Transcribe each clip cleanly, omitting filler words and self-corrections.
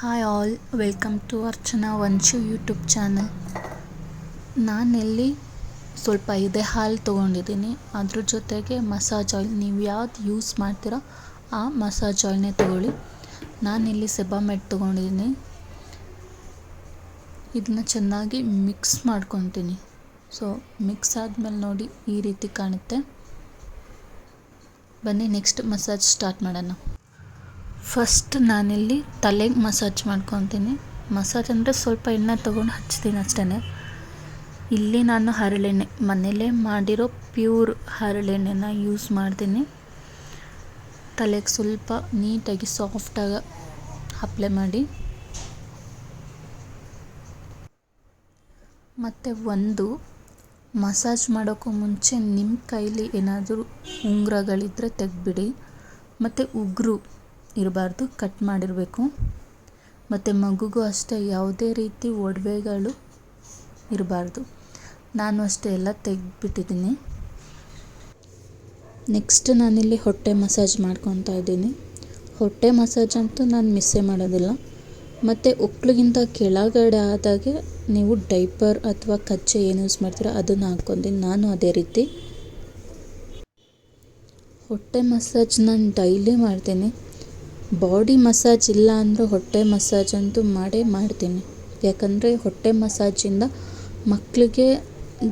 Hi all, welcome to Archana Vamshu YouTube channel. ನಾನಿಲ್ಲಿ ಸ್ವಲ್ಪ ಎದೆ ಹಾಲು ತೊಗೊಂಡಿದ್ದೀನಿ. ಅದ್ರ ಜೊತೆಗೆ ಮಸಾಜ್ ಆಯಿಲ್, ನೀವು ಯಾವ್ದು ಯೂಸ್ ಮಾಡ್ತೀರೋ ಆ ಮಸಾಜ್ ಆಯಿಲ್ನೇ ತೊಗೊಳ್ಳಿ. ನಾನಿಲ್ಲಿ ಸೆಬಾಮೆಡ್ ತೊಗೊಂಡಿದ್ದೀನಿ. ಇದನ್ನ ಚೆನ್ನಾಗಿ ಮಿಕ್ಸ್ ಮಾಡ್ಕೊತೀನಿ. ಮಿಕ್ಸ್ ಆದಮೇಲೆ ನೋಡಿ ಈ ರೀತಿ ಕಾಣುತ್ತೆ. ಬನ್ನಿ ನೆಕ್ಸ್ಟ್ ಮಸಾಜ್ ಸ್ಟಾರ್ಟ್ ಮಾಡೋಣ. ಫಸ್ಟ್ ನಾನಿಲ್ಲಿ ತಲೆಗೆ ಮಸಾಜ್ ಮಾಡ್ಕೊತೀನಿ. ಮಸಾಜ್ ಅಂದರೆ ಸ್ವಲ್ಪ ಎಣ್ಣೆ ತೊಗೊಂಡು ಹಚ್ತೀನಿ ಅಷ್ಟೇ. ಇಲ್ಲಿ ನಾನು ಹರಳೆಣ್ಣೆ ಮನೆಯಲ್ಲೇ ಮಾಡಿರೋ ಪ್ಯೂರ್ ಹರಳೆಣ್ಣೆನ ಯೂಸ್ ಮಾಡ್ತೀನಿ. ತಲೆಗೆ ಸ್ವಲ್ಪ ನೀಟಾಗಿ ಸಾಫ್ಟಾಗಿ ಅಪ್ಲೈ ಮಾಡಿ. ಮತ್ತು ಒಂದು ಮಸಾಜ್ ಮಾಡೋಕ್ಕೂ ಮುಂಚೆ ನಿಮ್ಮ ಕೈಲಿ ಏನಾದರೂ ಉಂಗುರಗಳಿದ್ದರೆ ತೆಗೆದ್ಬಿಡಿ. ಮತ್ತು ಉಗುರು ಇರಬಾರ್ದು, ಕಟ್ ಮಾಡಿರಬೇಕು. ಮತ್ತು ಮಗುಗೂ ಅಷ್ಟೇ ಯಾವುದೇ ರೀತಿ ಒಡವೆಗಳು ಇರಬಾರ್ದು. ನಾನು ಅಷ್ಟೇ ಎಲ್ಲ ತೆಗೆದ್ಬಿಟ್ಟಿದ್ದೀನಿ. ನೆಕ್ಸ್ಟ್ ನಾನಿಲ್ಲಿ ಹೊಟ್ಟೆ ಮಸಾಜ್ ಮಾಡ್ಕೊತಾ ಇದ್ದೀನಿ. ಹೊಟ್ಟೆ ಮಸಾಜ್ ಅಂತೂ ನಾನು ಮಿಸ್ಸೇ ಮಾಡೋದಿಲ್ಲ. ಮತ್ತು ಒಕ್ಳಿಗಿಂತ ಕೆಳಗಡೆ ಆದಾಗೆ ನೀವು ಡೈಪರ್ ಅಥವಾ ಕಚ್ಚೆ ಏನು ಯೂಸ್ ಮಾಡ್ತೀರೋ ಅದನ್ನು ಹಾಕ್ಕೊತೀನಿ. ನಾನು ಅದೇ ರೀತಿ ಹೊಟ್ಟೆ ಮಸಾಜ್ ನಾನು ಡೈಲಿ ಮಾಡ್ತೀನಿ. ಬಾಡಿ ಮಸಾಜ್ ಇಲ್ಲ ಅಂದರೂ ಹೊಟ್ಟೆ ಮಸಾಜ್ ಅಂತೂ ಮಾಡೇ ಮಾಡ್ತೀನಿ. ಯಾಕಂದರೆ ಹೊಟ್ಟೆ ಮಸಾಜಿಂದ ಮಕ್ಕಳಿಗೆ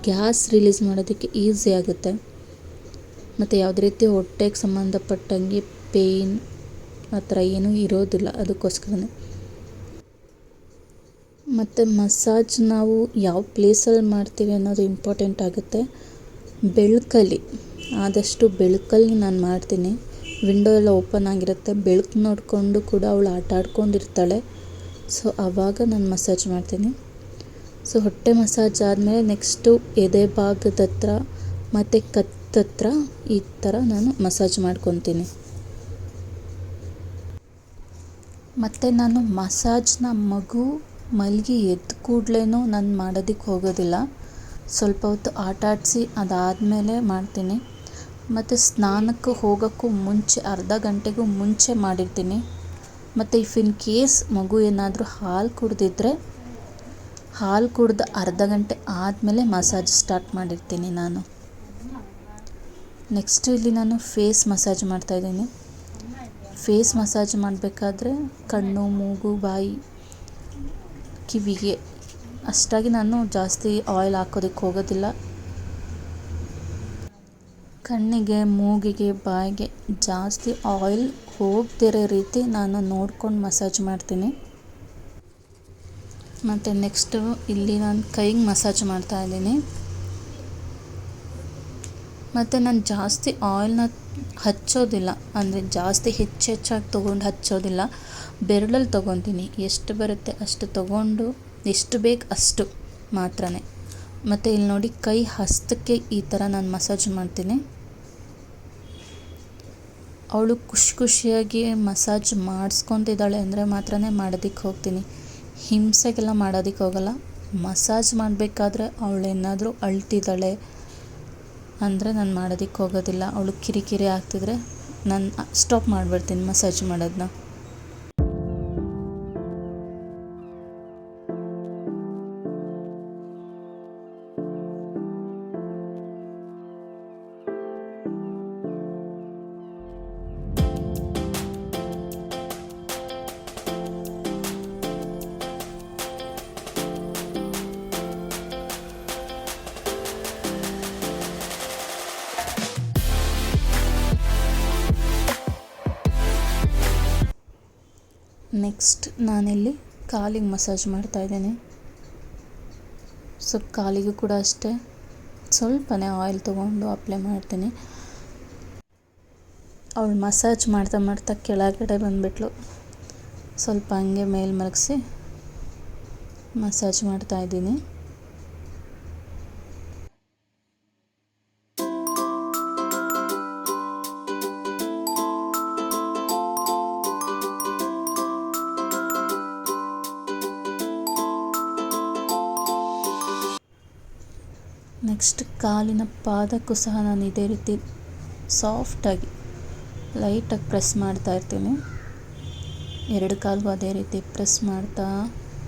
ಗ್ಯಾಸ್ ರಿಲೀಸ್ ಮಾಡೋದಕ್ಕೆ ಈಸಿ ಆಗುತ್ತೆ. ಮತ್ತು ಯಾವುದೇ ರೀತಿ ಹೊಟ್ಟೆಗೆ ಸಂಬಂಧಪಟ್ಟಂಗೆ ಪೇಯ್ನ್ ಆ ಥರ ಏನೂ ಇರೋದಿಲ್ಲ. ಅದಕ್ಕೋಸ್ಕರನೇ. ಮತ್ತು ಮಸಾಜ್ ನಾವು ಯಾವ ಪ್ಲೇಸಲ್ಲಿ ಮಾಡ್ತೀವಿ ಅನ್ನೋದು ಇಂಪಾರ್ಟೆಂಟ್ ಆಗುತ್ತೆ. ಬೆಳಕಲ್ಲಿ, ಆದಷ್ಟು ಬೆಳಕಲ್ಲಿ ನಾನು ಮಾಡ್ತೀನಿ. ವಿಂಡೋ ಎಲ್ಲ ಓಪನ್ ಆಗಿರುತ್ತೆ, ಬೆಳಕು ನೋಡಿಕೊಂಡು ಕೂಡ ಅವಳು ಆಟ ಆಡ್ಕೊಂಡಿರ್ತಾಳೆ. ಆವಾಗ ನಾನು ಮಸಾಜ್ ಮಾಡ್ತೀನಿ. ಹೊಟ್ಟೆ ಮಸಾಜ್ ಆದಮೇಲೆ ನೆಕ್ಸ್ಟು ಎದೆ ಭಾಗದ ಹತ್ರ ಮತ್ತು ಕತ್ತತ್ರ ಈ ಥರ ನಾನು ಮಸಾಜ್ ಮಾಡ್ಕೊತೀನಿ. ಮತ್ತು ನಾನು ಮಸಾಜ್ನ ಮಗು ಮಲಗಿ ಎದ್ದ ಕೂಡಲೇ ನಾನು ಮಾಡೋದಕ್ಕೆ ಹೋಗೋದಿಲ್ಲ. ಸ್ವಲ್ಪ ಹೊತ್ತು ಆಟ ಆಡಿಸಿ ಅದಾದಮೇಲೆ ಮಾಡ್ತೀನಿ. ಮತ್ತು ಸ್ನಾನಕ್ಕೆ ಹೋಗೋಕ್ಕೂ ಮುಂಚೆ ಅರ್ಧ ಗಂಟೆಗೂ ಮುಂಚೆ ಮಾಡಿರ್ತೀನಿ. ಮತ್ತು ಇಫ್ ಇನ್ ಕೇಸ್ ಮಗು ಏನಾದರೂ ಹಾಲು ಕುಡಿದಿದ್ರೆ ಹಾಲು ಕುಡ್ದು ಅರ್ಧ ಗಂಟೆ ಆದಮೇಲೆ ಮಸಾಜ್ ಸ್ಟಾರ್ಟ್ ಮಾಡಿರ್ತೀನಿ ನಾನು. ನೆಕ್ಸ್ಟ್ ಇಲ್ಲಿ ನಾನು ಫೇಸ್ ಮಸಾಜ್ ಮಾಡ್ತಾಯಿದ್ದೀನಿ. ಫೇಸ್ ಮಸಾಜ್ ಮಾಡಬೇಕಾದ್ರೆ ಕಣ್ಣು, ಮೂಗು, ಬಾಯಿ, ಕಿವಿಗೆ ಅಷ್ಟಾಗಿ ನಾನು ಜಾಸ್ತಿ ಆಯಿಲ್ ಹಾಕೋದಕ್ಕೆ ಹೋಗೋದಿಲ್ಲ. ಕಣ್ಣಿಗೆ, ಮೂಗಿಗೆ, ಬಾಯಿಗೆ ಜಾಸ್ತಿ ಆಯಿಲ್ ಹೋಗ್ತಿರೋ ರೀತಿ ನಾನು ನೋಡ್ಕೊಂಡು ಮಸಾಜ್ ಮಾಡ್ತೀನಿ. ಮತ್ತು ನೆಕ್ಸ್ಟು ಇಲ್ಲಿ ನಾನು ಕೈಗೆ ಮಸಾಜ್ ಮಾಡ್ತಾಯಿದ್ದೀನಿ. ಮತ್ತು ನಾನು ಜಾಸ್ತಿ ಆಯಿಲ್ನ ಹಚ್ಚೋದಿಲ್ಲ, ಅಂದರೆ ಜಾಸ್ತಿ ಹೆಚ್ಚಾಗಿ ತೊಗೊಂಡು ಹಚ್ಚೋದಿಲ್ಲ. ಬೆರಳಲ್ಲಿ ತೊಗೊತೀನಿ. ಎಷ್ಟು ಬರುತ್ತೆ ಅಷ್ಟು ತೊಗೊಂಡು ಎಷ್ಟು ಬೇಕು ಅಷ್ಟು ಮಾತ್ರನೇ. ಮತ್ತು ಇಲ್ಲಿ ನೋಡಿ ಕೈ ಹಸ್ತಕ್ಕೆ ಈ ಥರ ನಾನು ಮಸಾಜ್ ಮಾಡ್ತೀನಿ. ಅವಳು ಖುಷಿಯಾಗಿ ಮಸಾಜ್ ಮಾಡಿಸ್ಕೊತಿದ್ದಾಳೆ ಅಂದರೆ ಮಾತ್ರನೇ ಮಾಡೋದಕ್ಕೆ ಹೋಗ್ತೀನಿ. ಹಿಂಸೆಗೆಲ್ಲ ಮಾಡೋದಕ್ಕೆ ಹೋಗಲ್ಲ. ಮಸಾಜ್ ಮಾಡಬೇಕಾದ್ರೆ ಅವಳೇನಾದರೂ ಅಳ್ತಿದ್ದಾಳೆ ಅಂದರೆ ನಾನು ಮಾಡೋದಕ್ಕೆ ಹೋಗೋದಿಲ್ಲ. ಅವಳು ಕಿರಿಕಿರಿ ಆಗ್ತಿದ್ರೆ ನಾನು ಸ್ಟಾಪ್ ಮಾಡಿಬಿಡ್ತೀನಿ ಮಸಾಜ್ ಮಾಡೋದನ್ನ. ನೆಕ್ಸ್ಟ್ ನಾನಿಲ್ಲಿ ಕಾಲಿಗೆ ಮಸಾಜ್ ಮಾಡ್ತಾಯಿದ್ದೀನಿ. ಕಾಲಿಗೂ ಕೂಡ ಅಷ್ಟೇ ಸ್ವಲ್ಪನೇ ಆಯಿಲ್ ತೊಗೊಂಡು ಅಪ್ಲೈ ಮಾಡ್ತೀನಿ. ಅವಳು ಮಸಾಜ್ ಮಾಡ್ತಾ ಕೆಳಗಡೆ ಬಂದುಬಿಟ್ಲು. ಸ್ವಲ್ಪ ಹಂಗೆ ಮೇಲೆ ಮಲಗಿಸಿ ಮಸಾಜ್ ಮಾಡ್ತಾಯಿದ್ದೀನಿ. ನೆಕ್ಸ್ಟ್ ಕಾಲಿನ ಪಾದಕ್ಕೂ ಸಹ ನಾನು ಇದೇ ರೀತಿ ಸಾಫ್ಟಾಗಿ ಲೈಟಾಗಿ ಪ್ರೆಸ್ ಮಾಡ್ತಾಯಿರ್ತೀನಿ. ಎರಡು ಕಾಲಿಗೂ ಅದೇ ರೀತಿ ಪ್ರೆಸ್ ಮಾಡ್ತಾ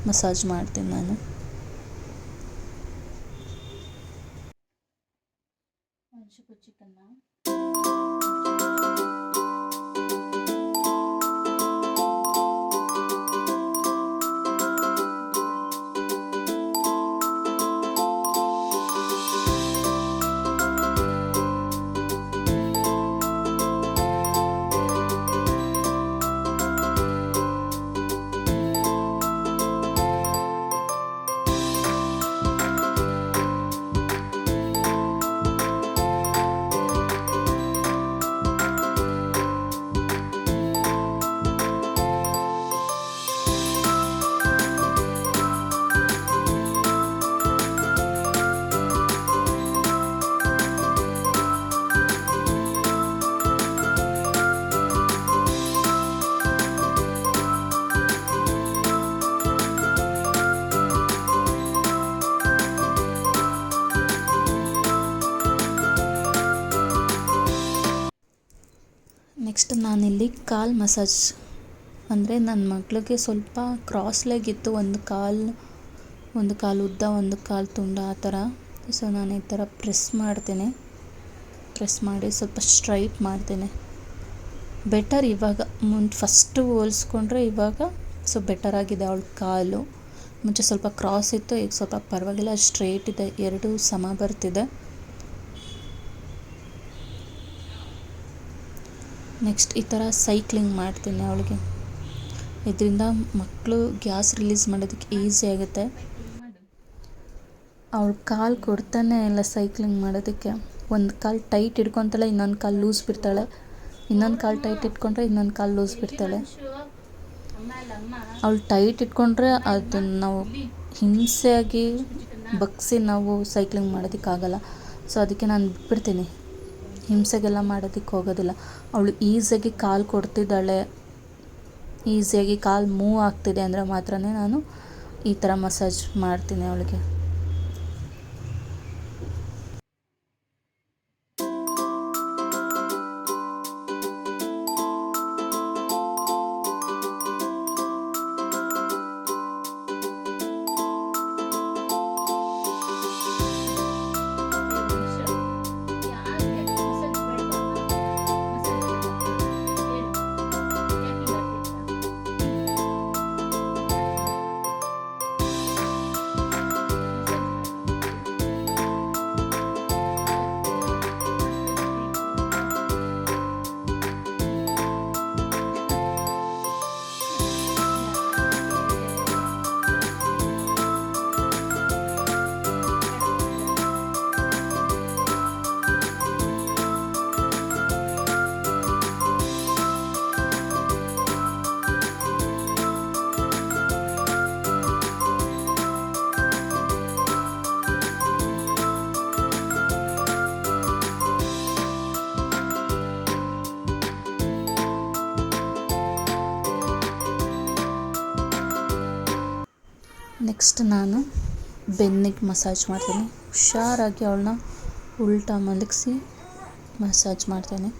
ಮಸಾಜ್ ಮಾಡ್ತೀನಿ ನಾನು. ನೆಕ್ಸ್ಟ್ ನಾನಿಲ್ಲಿ ಕಾಲು ಮಸಾಜ್ ಅಂದರೆ ನನ್ನ ಮಗಳಿಗೆ ಸ್ವಲ್ಪ ಕ್ರಾಸ್ ಲೆಗ್ ಇತ್ತು, ಒಂದು ಕಾಲು ಉದ್ದ ಒಂದು ಕಾಲು ತುಂಡ ಆ ಥರ. ಸೊ ನಾನು ಈ ಥರ ಪ್ರೆಸ್ ಮಾಡಿ ಸ್ವಲ್ಪ ಸ್ಟ್ರೈಟ್ ಮಾಡ್ತೇನೆ. ಬೆಟರ್ ಇವಾಗ ಫಸ್ಟು ಹೋಲಿಸ್ಕೊಂಡ್ರೆ ಇವಾಗ ಸೊ ಬೆಟರ್ ಆಗಿದೆ. ಅವಳ ಕಾಲು ಮುಂಚೆ ಸ್ವಲ್ಪ ಕ್ರಾಸ್ ಇತ್ತು, ಈಗ ಸ್ವಲ್ಪ ಪರವಾಗಿಲ್ಲ, ಸ್ಟ್ರೈಟ್ ಇದೆ, ಎರಡೂ ಸಮ ಬರ್ತಿದೆ. ನೆಕ್ಸ್ಟ್ ಈ ಥರ ಸೈಕ್ಲಿಂಗ್ ಮಾಡ್ತೀನಿ ಅವಳಿಗೆ. ಇದರಿಂದ ಮಕ್ಕಳು ಗ್ಯಾಸ್ ರಿಲೀಸ್ ಮಾಡೋದಕ್ಕೆ ಈಸಿ ಆಗುತ್ತೆ. ಅವಳು ಕಾಲು ಕೊಡ್ತಾನೆ ಇಲ್ಲ ಸೈಕ್ಲಿಂಗ್ ಮಾಡೋದಕ್ಕೆ. ಒಂದು ಕಾಲು ಟೈಟ್ ಇಟ್ಕೊತಾಳೆ, ಇನ್ನೊಂದು ಕಾಲು ಲೂಸ್ ಬಿಡ್ತಾಳೆ, ಇನ್ನೊಂದು ಕಾಲು ಟೈಟ್ ಇಟ್ಕೊಂಡ್ರೆ ಇನ್ನೊಂದು ಕಾಲು ಲೂಸ್ ಬಿಡ್ತಾಳೆ. ಅವಳು ಟೈಟ್ ಇಟ್ಕೊಂಡ್ರೆ ಅದನ್ನು ನಾವು ಹಿಂಸೆಯಾಗಿ ಬಗ್ಸಿ ನಾವು ಸೈಕ್ಲಿಂಗ್ ಮಾಡೋದಕ್ಕಾಗಲ್ಲ. ಸೊ ಅದಕ್ಕೆ ನಾನು ಬಿಟ್ಬಿಡ್ತೀನಿ, ಹಿಂಸೆಗೆಲ್ಲ ಮಾಡೋದಕ್ಕೆ ಹೋಗೋದಿಲ್ಲ. ಅವಳು ಈಸಿಯಾಗಿ ಕಾಲು ಕೊಡ್ತಿದ್ದಾಳೆ, ಈಸಿಯಾಗಿ ಕಾಲು ಮೂವ್ ಆಗ್ತಿದೆ ಅಂದರೆ ಮಾತ್ರ ನಾನು ಈ ಥರ ಮಸಾಜ್ ಮಾಡ್ತೀನಿ ಅವಳಿಗೆ. ನೆಕ್ಸ್ಟ್ ನಾನು ಬೆನ್ನಿಗೆ ಮಸಾಜ್ ಮಾಡ್ತೀನಿ. ಹುಷಾರಾಗಿ ಅವಳನ್ನ ಉಲ್ಟಾ ಮಲಗಿಸಿ ಮಸಾಜ್ ಮಾಡ್ತೇನೆ.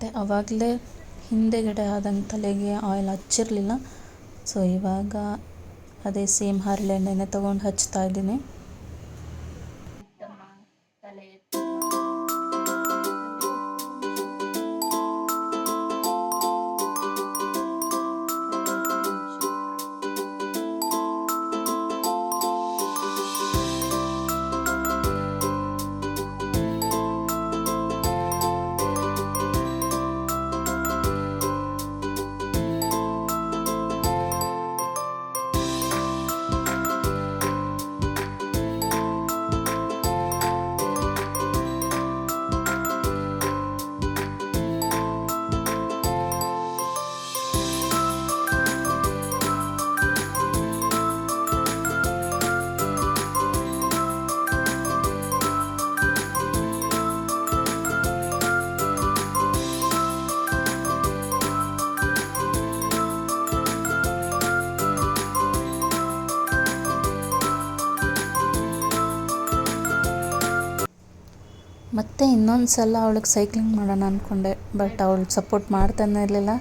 ಮತ್ತು ಆವಾಗಲೇ ಹಿಂದೆಗಡೆ ಆದಂಗೆ ತಲೆಗೆ ಆಯಿಲ್ ಹಚ್ಚಿರಲಿಲ್ಲ. ಸೊ ಇವಾಗ ಅದೇ ಸೇಮ್ ಹರಳೆಣ್ಣೆನೇ ತೊಗೊಂಡು ಹಚ್ತಾ ಇದ್ದೀನಿ. ಮತ್ತು ಇನ್ನೊಂದು ಸಲ ಅವಳಿಗೆ ಸೈಕ್ಲಿಂಗ್ ಮಾಡೋಣ ಅಂದ್ಕೊಂಡೆ, ಬಟ್ ಅವಳು ಸಪೋರ್ಟ್ ಮಾಡ್ತಾನೆ ಇರಲಿಲ್ಲ.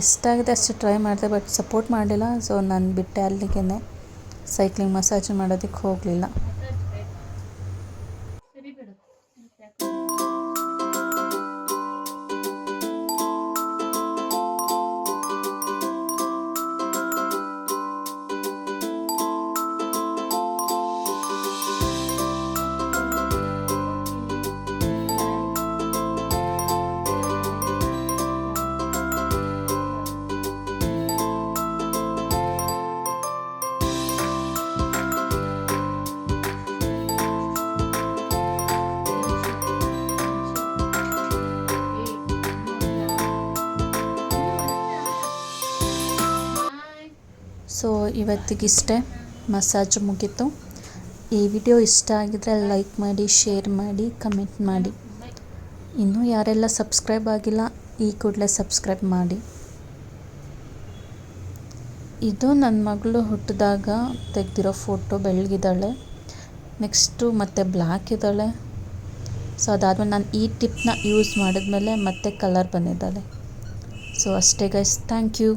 ಎಷ್ಟಾಗಿದೆ ಅಷ್ಟು ಟ್ರೈ ಮಾಡಿದೆ, ಬಟ್ ಸಪೋರ್ಟ್ ಮಾಡಲಿಲ್ಲ. ಸೊ ನಾನು ಬಿಟ್ಟೆ, ಅಲ್ಲಿಗೆ ಸೈಕ್ಲಿಂಗ್ ಮಸಾಜ್ ಮಾಡೋದಕ್ಕೆ ಹೋಗಲಿಲ್ಲ. ಸೊ ಇವತ್ತಿಗಿಷ್ಟೇ, ಮಸಾಜ್ ಮುಗೀತು. ಈ ವಿಡಿಯೋ ಇಷ್ಟ ಆಗಿದ್ರೆ ಲೈಕ್ ಮಾಡಿ, ಶೇರ್ ಮಾಡಿ, ಕಮೆಂಟ್ ಮಾಡಿ. ಇನ್ನೂ ಯಾರೆಲ್ಲ ಸಬ್ಸ್ಕ್ರೈಬ್ ಆಗಿಲ್ಲ ಈ ಕೂಡಲೇ ಸಬ್ಸ್ಕ್ರೈಬ್ ಮಾಡಿ. ಇದು ನನ್ನ ಮಗಳು ಹುಟ್ಟಿದಾಗ ತೆಗೆದಿರೋ ಫೋಟೋ. ಬೆಳ್ಳಗಿದ್ದಾಳೆ, ನೆಕ್ಸ್ಟು ಮತ್ತು ಬ್ಲ್ಯಾಕ್ ಇದ್ದಾಳೆ. ಸೊ ಅದಾದಮೇಲೆ ನಾನು ಈ ಟಿಪ್ನ ಯೂಸ್ ಮಾಡಿದ್ಮೇಲೆ ಮತ್ತೆ ಕಲರ್ ಬಂದಿದ್ದಾಳೆ. ಸೊ ಅಷ್ಟೇ ಗೈಸ್, ಥ್ಯಾಂಕ್ ಯು.